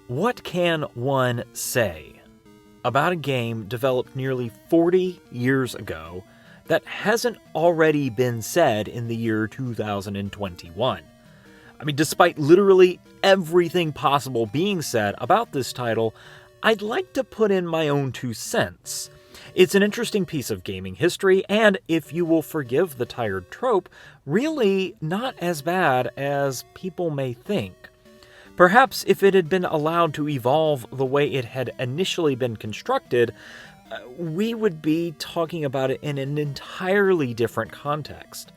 What can one say about a game developed nearly 40 years ago that hasn't already been said in the year 2021? I mean, despite literally everything possible being said about this title, I'd like to put in my own 2 cents. It's an interesting piece of gaming history, and if you will forgive the tired trope, really not as bad as people may think. Perhaps if it had been allowed to evolve the way it had initially been constructed, we would be talking about it in an entirely different context.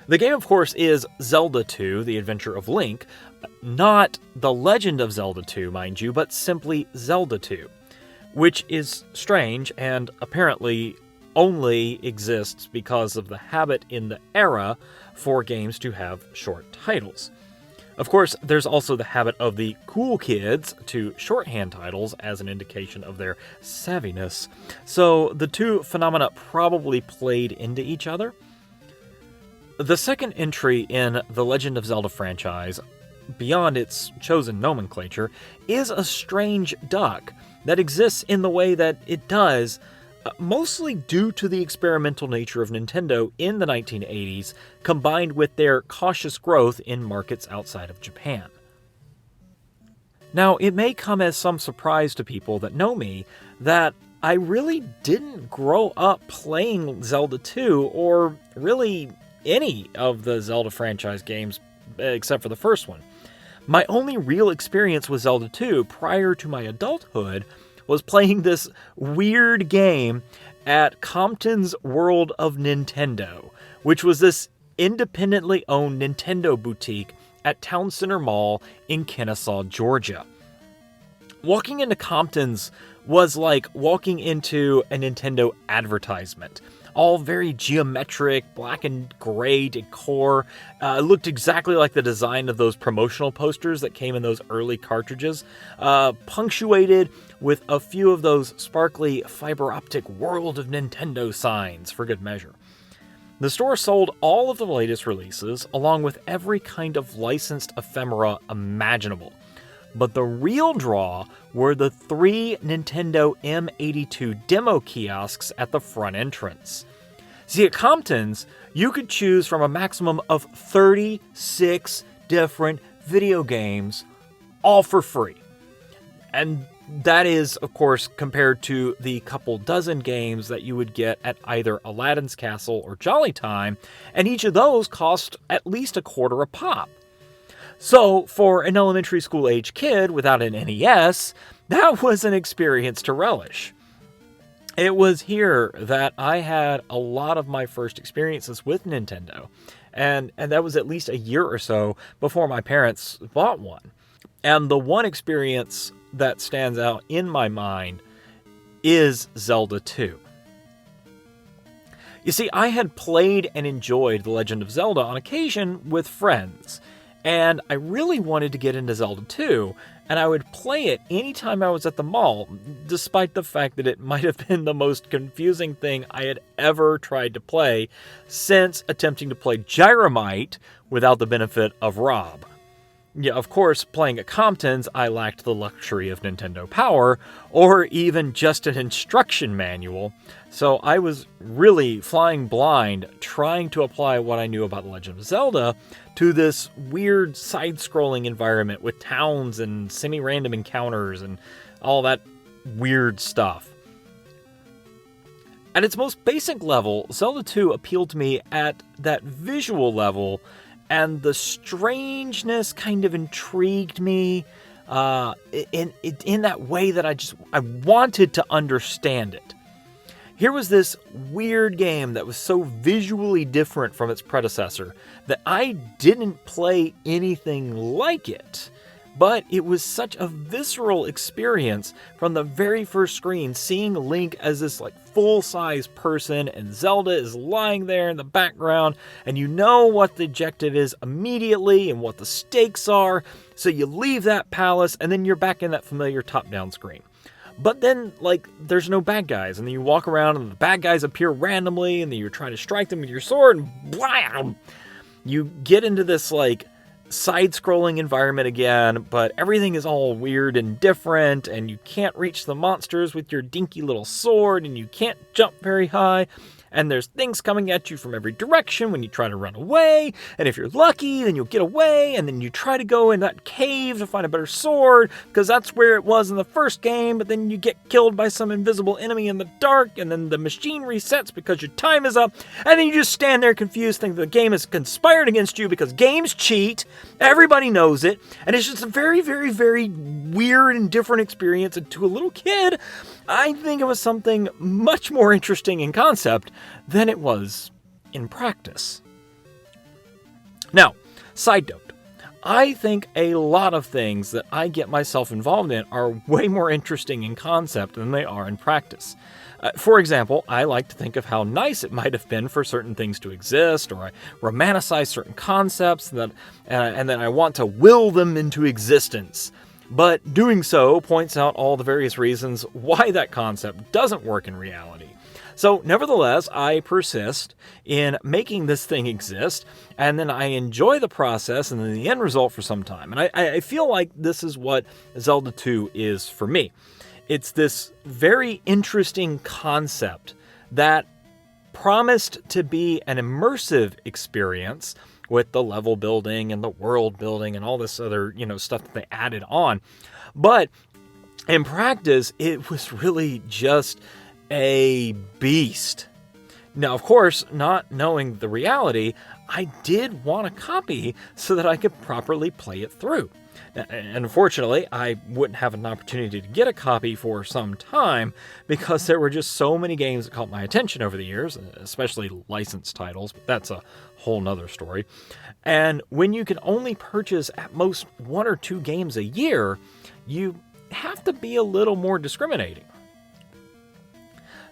The game, of course, is Zelda II, The Adventure of Link, not The Legend of Zelda II, mind you, but simply Zelda II, which is strange and apparently only exists because of the habit in the era for games to have short titles. Of course, there's also the habit of the cool kids to shorthand titles as an indication of their savviness, so the two phenomena probably played into each other. The second entry in the Legend of Zelda franchise, beyond its chosen nomenclature, is a strange duck that exists in the way that it does, mostly due to the experimental nature of Nintendo in the 1980s, combined with their cautious growth in markets outside of Japan. Now, it may come as some surprise to people that know me that I really didn't grow up playing Zelda 2, or really any of the Zelda franchise games except for the first one. My only real experience with Zelda 2 prior to my adulthood was playing this weird game at Compton's World of Nintendo, which was this independently owned Nintendo boutique at Town Center Mall in Kennesaw, Georgia. Walking into Compton's was like walking into a Nintendo advertisement. All very geometric, black and gray decor. It looked exactly like the design of those promotional posters that came in those early cartridges, punctuated with a few of those sparkly fiber optic World of Nintendo signs for good measure. The store sold all of the latest releases, along with every kind of licensed ephemera imaginable. But the real draw were the 3 Nintendo M82 demo kiosks at the front entrance. See, at Compton's, you could choose from a maximum of 36 different video games, all for free. And that is, of course, compared to the couple dozen games that you would get at either Aladdin's Castle or Jolly Time, and each of those cost at least $0.25 a pop. So, for an elementary school age kid without an NES, that was an experience to relish. It was here that I had a lot of my first experiences with Nintendo, and that was at least a year or so before my parents bought one. And the one experience that stands out in my mind is Zelda 2. You see, I had played and enjoyed The Legend of Zelda on occasion with friends, and I really wanted to get into Zelda 2, and I would play it anytime I was at the mall, despite the fact that it might have been the most confusing thing I had ever tried to play since attempting to play Gyromite without the benefit of Rob. Yeah, of course, playing at Compton's, I lacked the luxury of Nintendo Power, or even just an instruction manual, so I was really flying blind trying to apply what I knew about The Legend of Zelda to this weird side-scrolling environment with towns and semi-random encounters and all that weird stuff. At its most basic level, Zelda 2 appealed to me at that visual level, and the strangeness kind of intrigued me in that way that I wanted to understand it. Here was this weird game that was so visually different from its predecessor that I didn't play anything like it. But it was such a visceral experience from the very first screen, seeing Link as this like full-size person and Zelda is lying there in the background, and you know what the objective is immediately and what the stakes are, so you leave that palace and then you're back in that familiar top-down screen. But then, like, there's no bad guys, and then you walk around and the bad guys appear randomly, and then you're trying to strike them with your sword, and blam! You get into this, like, side-scrolling environment again, but everything is all weird and different, and you can't reach the monsters with your dinky little sword, and you can't jump very high, and there's things coming at you from every direction when you try to run away, and if you're lucky, then you'll get away, and then you try to go in that cave to find a better sword, because that's where it was in the first game, but then you get killed by some invisible enemy in the dark, and then the machine resets because your time is up, and then you just stand there confused, thinking the game is conspired against you because games cheat, everybody knows it, and it's just a very, very, very weird and different experience, and to a little kid, I think it was something much more interesting in concept than it was in practice. Now, side note, I think a lot of things that I get myself involved in are way more interesting in concept than they are in practice. For example, I like to think of how nice it might have been for certain things to exist, or I romanticize certain concepts and then I want to will them into existence. But doing so points out all the various reasons why that concept doesn't work in reality. So nevertheless, I persist in making this thing exist, and then I enjoy the process and then the end result for some time. And I feel like this is what Zelda 2 is for me. It's this very interesting concept that promised to be an immersive experience with the level building and the world building and all this other, stuff that they added on. But in practice, it was really just a beast. Now, of course, not knowing the reality, I did want a copy so that I could properly play it through. And unfortunately, I wouldn't have an opportunity to get a copy for some time because there were just so many games that caught my attention over the years, especially licensed titles, but that's a whole nother story. And when you can only purchase at most 1 or 2 games a year, you have to be a little more discriminating.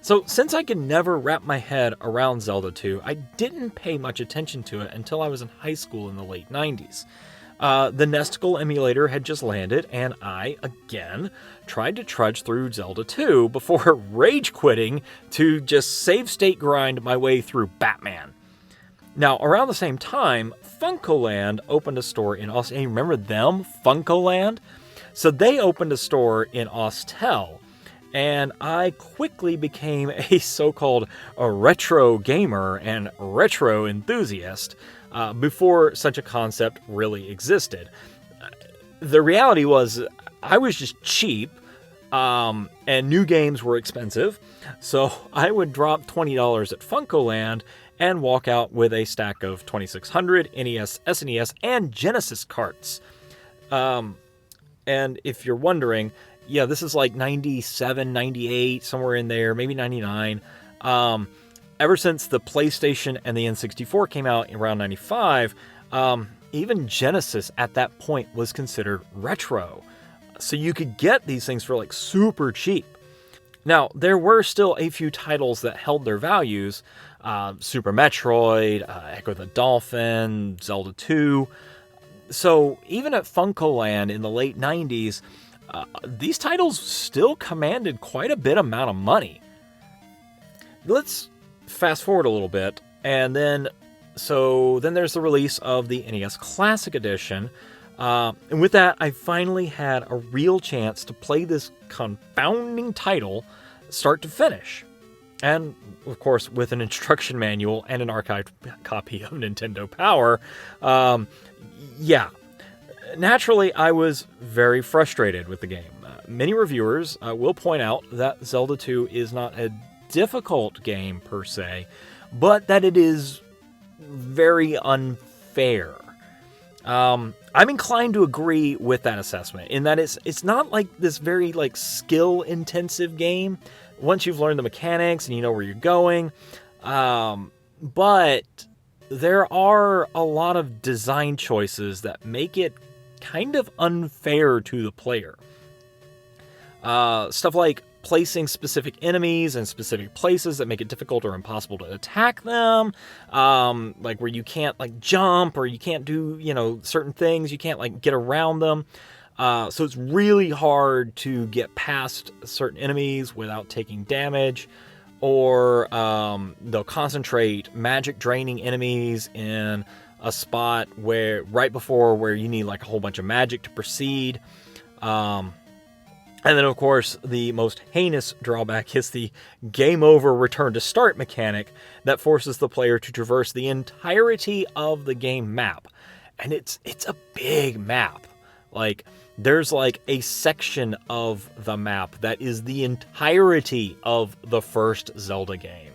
So since I could never wrap my head around Zelda 2, I didn't pay much attention to it until I was in high school in the late 90s. The Nesticle emulator had just landed, and I, again, tried to trudge through Zelda 2 before rage quitting to just save state grind my way through Batman. Now, around the same time, Funcoland opened a store in Austin. Remember them? Funcoland? So they opened a store in Austell, and I quickly became a so-called retro gamer and retro enthusiast before such a concept really existed. The reality was I was just cheap, and new games were expensive, so I would drop $20 at Funcoland and walk out with a stack of 2600, NES, SNES, and Genesis carts. And if you're wondering, yeah, this is like 97, 98, somewhere in there, maybe 99. Ever since the PlayStation and the N64 came out around 95, even Genesis at that point was considered retro. So you could get these things for like super cheap. Now, there were still a few titles that held their values. Super Metroid, Echo the Dolphin, Zelda 2. So even at Funcoland in the late 90s, these titles still commanded quite a bit amount of money. Let's fast forward a little bit, and then there's the release of the NES Classic Edition. And with that, I finally had a real chance to play this confounding title start to finish. And, of course, with an instruction manual and an archived copy of Nintendo Power, naturally, I was very frustrated with the game. Many reviewers will point out that Zelda 2 is not a difficult game per se, but that it is very unfair. I'm inclined to agree with that assessment in that it's not like this very skill intensive game once you've learned the mechanics and you know where you're going. But there are a lot of design choices that make it kind of unfair to the player. Stuff like placing specific enemies in specific places that make it difficult or impossible to attack them, like where you can't jump or you can't do certain things, you can't get around them. So it's really hard to get past certain enemies without taking damage, or they'll concentrate magic draining enemies in a spot where right before where you need like a whole bunch of magic to proceed. And then, of course, the most heinous drawback is the game over return to start mechanic that forces the player to traverse the entirety of the game map. And it's a big map. Like, there's like a section of the map that is the entirety of the first Zelda game.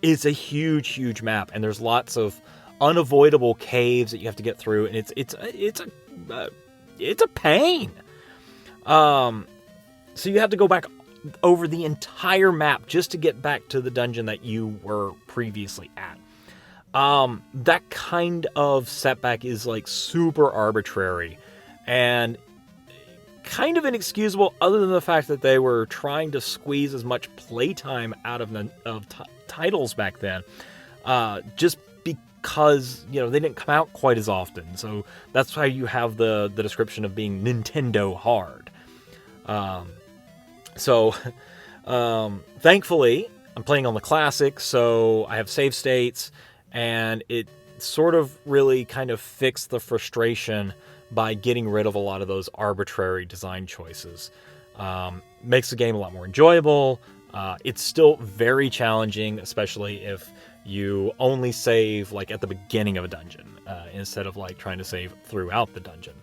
It's a huge, huge map, and there's lots of unavoidable caves that you have to get through, and it's a pain. So you have to go back over the entire map just to get back to the dungeon that you were previously at. That kind of setback is like super arbitrary and kind of inexcusable, other than the fact that they were trying to squeeze as much playtime out of titles back then, just because, you know, they didn't come out quite as often. So that's why you have the description of being Nintendo hard. Thankfully, I'm playing on the classic, so I have save states, and it sort of really kind of fixed the frustration by getting rid of a lot of those arbitrary design choices. Makes the game a lot more enjoyable. It's still very challenging, especially if you only save like at the beginning of a dungeon, instead of like trying to save throughout the dungeon.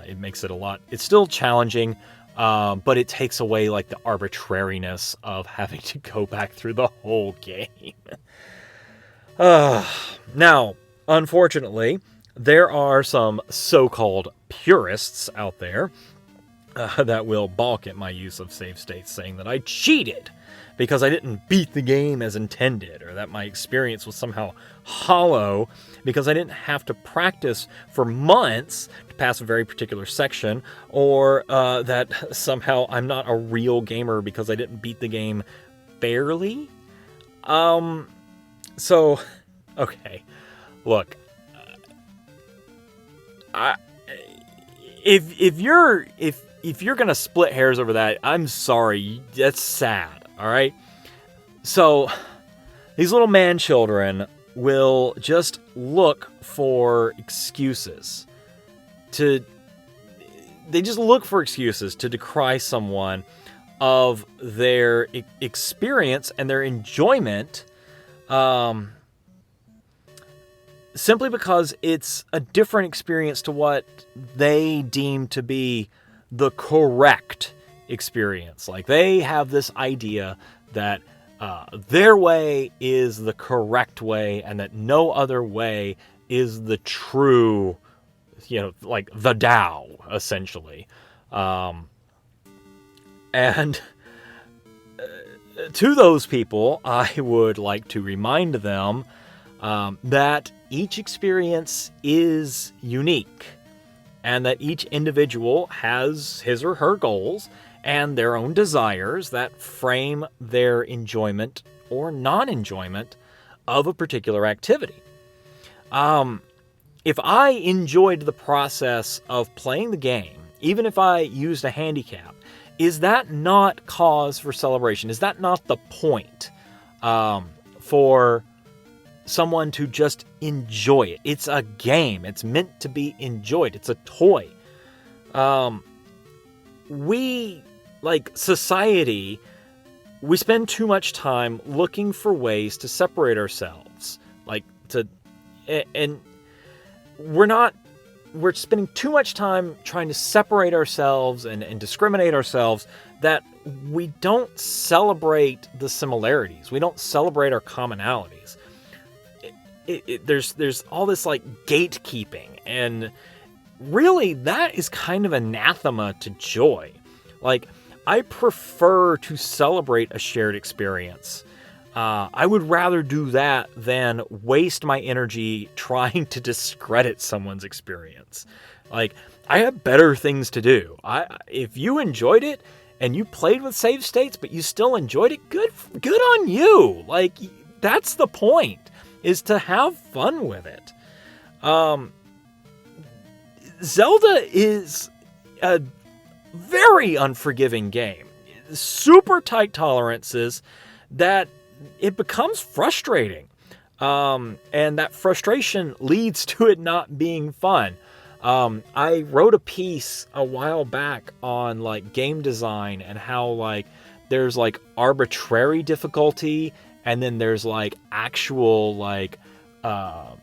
It makes it it's still challenging, but it takes away like the arbitrariness of having to go back through the whole game. Now, unfortunately, there are some so-called purists out there that will balk at my use of save states, saying that I cheated because I didn't beat the game as intended, or that my experience was somehow hollow because I didn't have to practice for months to pass a very particular section, or that somehow I'm not a real gamer because I didn't beat the game fairly. So, okay, look, if you're gonna split hairs over that, I'm sorry, that's sad. All right. So these little man children will just look for excuses they just look for excuses to decry someone of their experience and their enjoyment, simply because it's a different experience to what they deem to be the correct experience. Like, they have this idea that their way is the correct way, and that no other way is the true, like the Tao, essentially. And to those people, I would like to remind them that each experience is unique, and that each individual has his or her goals and their own desires that frame their enjoyment or non-enjoyment of a particular activity. If I enjoyed the process of playing the game, even if I used a handicap, is that not cause for celebration? Is that not the point for someone to just enjoy it? It's a game. It's meant to be enjoyed. It's a toy. We, like society, we spend too much time looking for ways to separate ourselves. And we're spending too much time trying to separate ourselves and discriminate ourselves, that we don't celebrate the similarities. We don't celebrate our commonalities. There's all this like gatekeeping, and really that is kind of anathema to joy. Like, I prefer to celebrate a shared experience. I would rather do that than waste my energy trying to discredit someone's experience. Like, I have better things to do. If you enjoyed it and you played with save states, but you still enjoyed it, good on you. Like, that's the point, is to have fun with it. Zelda is a very unforgiving game. Super tight tolerances that it becomes frustrating. And that frustration leads to it not being fun. I wrote a piece a while back on like game design and how like there's like arbitrary difficulty, and then there's like actual like a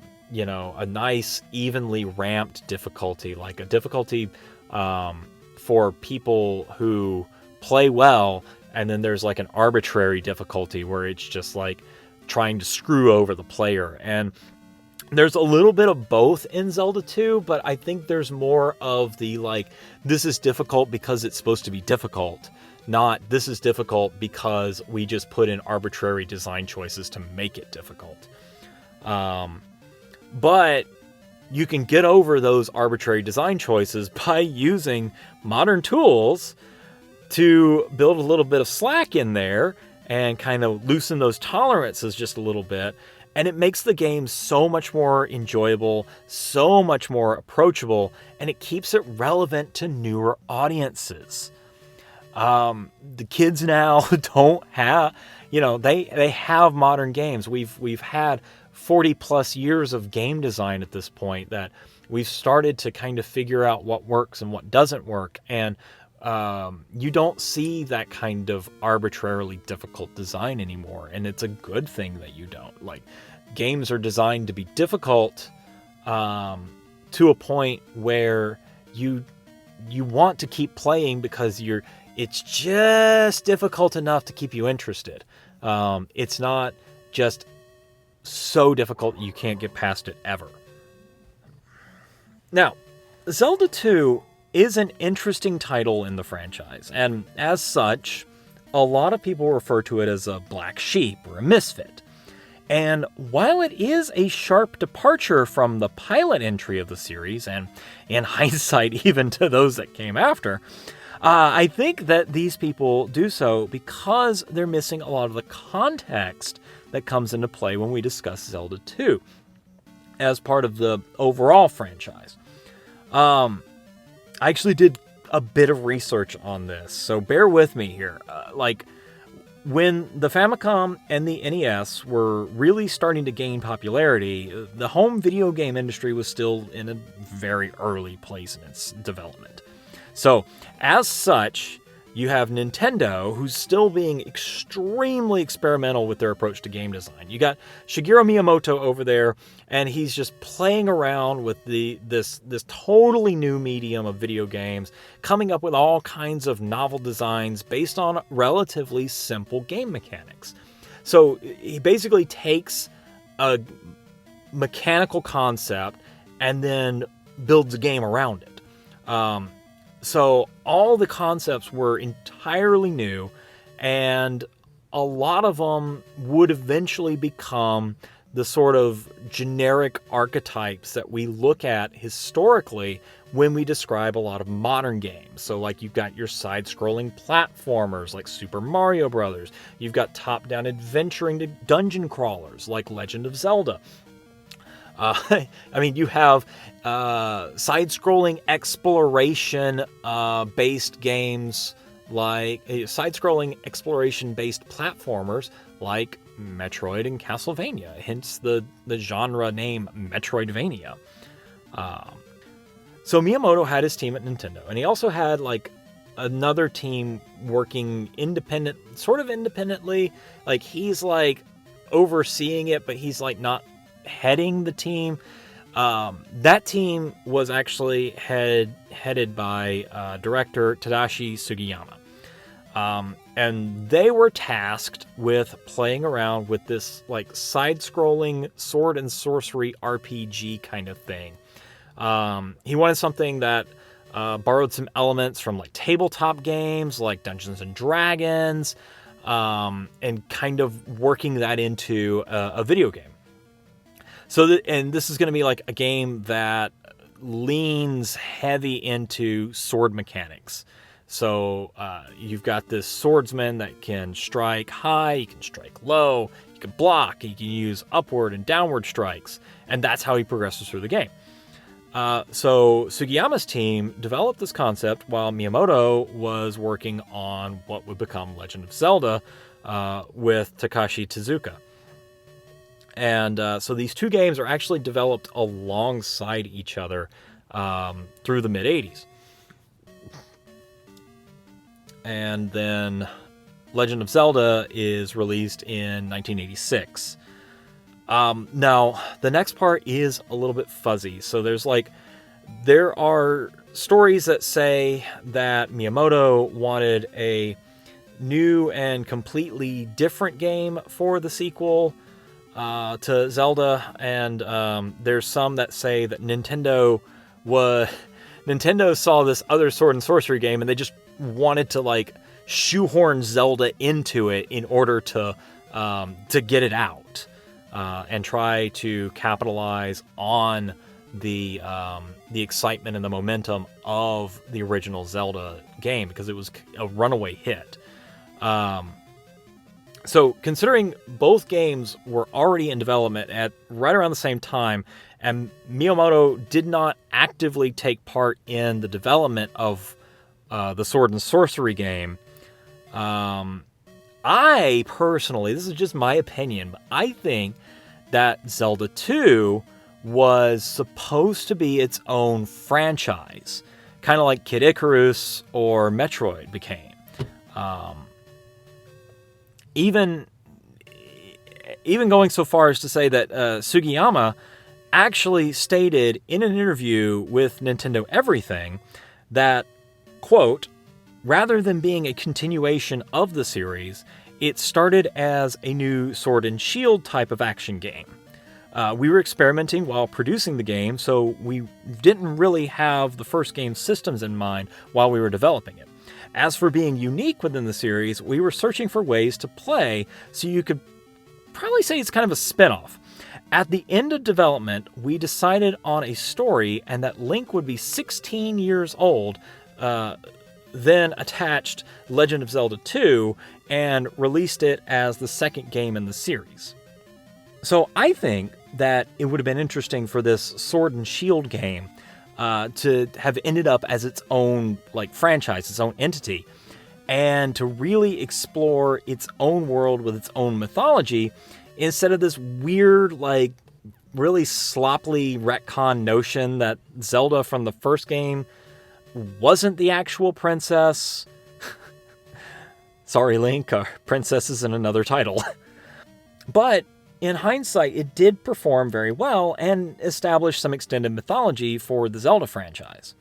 nice evenly ramped difficulty, like a difficulty for people who play well, and then there's like an arbitrary difficulty where it's just like trying to screw over the player. And there's a little bit of both in Zelda 2, but I think there's more of the like, this is difficult because it's supposed to be difficult, not this is difficult because we just put in arbitrary design choices to make it difficult. But you can get over those arbitrary design choices by using modern tools to build a little bit of slack in there and kind of loosen those tolerances just a little bit. And it makes the game so much more enjoyable, so much more approachable, and it keeps it relevant to newer audiences. The kids now don't have, they have modern games. We've had 40 plus years of game design at this point that we've started to kind of figure out what works and what doesn't work. And you don't see that kind of arbitrarily difficult design anymore, and it's a good thing that you don't. Like, games are designed to be difficult to a point where you want to keep playing because it's just difficult enough to keep you interested. It's not just so difficult you can't get past it ever. Now, Zelda 2 is an interesting title in the franchise, and as such, a lot of people refer to it as a black sheep or a misfit. And while it is a sharp departure from the pilot entry of the series, and in hindsight even to those that came after, I think that these people do so because they're missing a lot of the context that comes into play when we discuss Zelda 2 as part of the overall franchise. I actually did a bit of research on this, so bear with me here. When the Famicom and the NES were really starting to gain popularity, the home video game industry was still in a very early place in its development. So, as such, you have Nintendo, who's still being extremely experimental with their approach to game design. You got Shigeru Miyamoto over there, and he's just playing around with this totally new medium of video games, coming up with all kinds of novel designs based on relatively simple game mechanics. So he basically takes a mechanical concept and then builds a game around it. So all the concepts were entirely new, and a lot of them would eventually become the sort of generic archetypes that we look at historically when we describe a lot of modern games. So like you've got your side-scrolling platformers like Super Mario Brothers. You've got top-down adventuring to dungeon crawlers like Legend of Zelda. You have side-scrolling exploration-based games like side-scrolling exploration-based platformers like Metroid and Castlevania, hence the genre name Metroidvania. So Miyamoto had his team at Nintendo, and he also had like another team working independently. Like he's like overseeing it, but he's like not heading the team. That team was actually headed by director Tadashi Sugiyama. And they were tasked with playing around with this like side-scrolling sword and sorcery RPG kind of thing. He wanted something that borrowed some elements from like tabletop games like Dungeons and Dragons, and kind of working that into a video game. And this is going to be like a game that leans heavy into sword mechanics. So you've got this swordsman that can strike high, you can strike low, you can block, you can use upward and downward strikes, and that's how he progresses through the game. So Sugiyama's team developed this concept while Miyamoto was working on what would become Legend of Zelda with Takashi Tezuka. And so these two games are actually developed alongside each other through the mid-'80s. And then Legend of Zelda is released in 1986. Now, the next part is a little bit fuzzy. So there are stories that say that Miyamoto wanted a new and completely different game for the sequel to Zelda, and there's some that say that Nintendo saw this other sword and sorcery game and they just wanted to shoehorn Zelda into it in order to get it out and try to capitalize on the excitement and the momentum of the original Zelda game, because it was a runaway hit. So considering both games were already in development at right around the same time, and Miyamoto did not actively take part in the development of the sword and sorcery game, I personally, this is just my opinion, but I think that Zelda 2 was supposed to be its own franchise, kind of like Kid Icarus or Metroid became. Even going so far as to say that Sugiyama actually stated in an interview with Nintendo Everything that, quote, rather than being a continuation of the series, it started as a new sword and shield type of action game. We were experimenting while producing the game, so we didn't really have the first game's systems in mind while we were developing it. As for being unique within the series, we were searching for ways to play, so you could probably say it's kind of a spin-off. At the end of development, we decided on a story and that Link would be 16 years old, then attached Legend of Zelda II and released it as the second game in the series. So I think that it would have been interesting for this Sword and Shield game to have ended up as its own franchise, its own entity, and to really explore its own world with its own mythology instead of this weird, really sloppily retcon notion that Zelda from the first game wasn't the actual princess. Sorry, Link, our princess is in another title. But in hindsight, it did perform very well and establish some extended mythology for the Zelda franchise.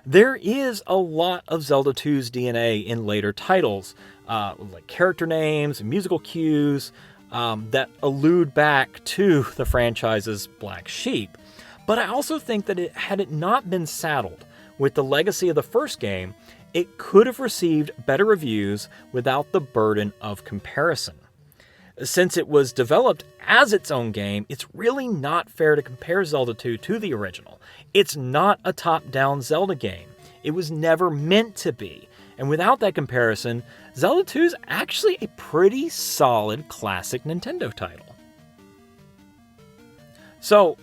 There is a lot of Zelda 2's DNA in later titles, like character names and musical cues that allude back to the franchise's black sheep. But I also think that had it not been saddled with the legacy of the first game, it could have received better reviews without the burden of comparison. Since it was developed as its own game, it's really not fair to compare Zelda 2 to the original. It's not a top-down Zelda game. It was never meant to be. And without that comparison, Zelda 2 is actually a pretty solid classic Nintendo title. So,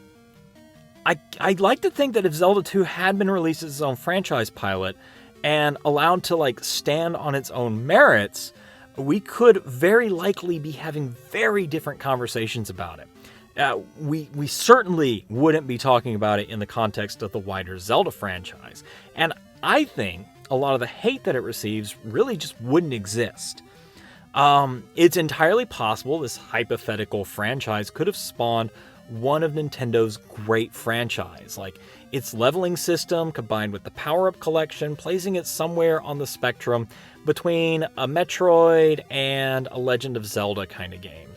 I'd like to think that if Zelda 2 had been released as its own franchise pilot and allowed to stand on its own merits, we could very likely be having very different conversations about it. We certainly wouldn't be talking about it in the context of the wider Zelda franchise. And I think a lot of the hate that it receives really just wouldn't exist. It's entirely possible this hypothetical franchise could have spawned one of Nintendo's great franchise, like its leveling system combined with the power-up collection, placing it somewhere on the spectrum between a Metroid and a Legend of Zelda kind of game,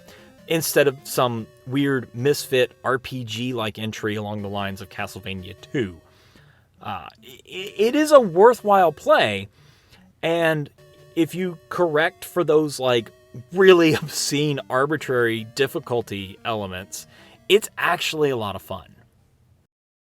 instead of some weird misfit RPG-like entry along the lines of Castlevania 2. It is a worthwhile play, and if you correct for those really obscene, arbitrary difficulty elements, it's actually a lot of fun.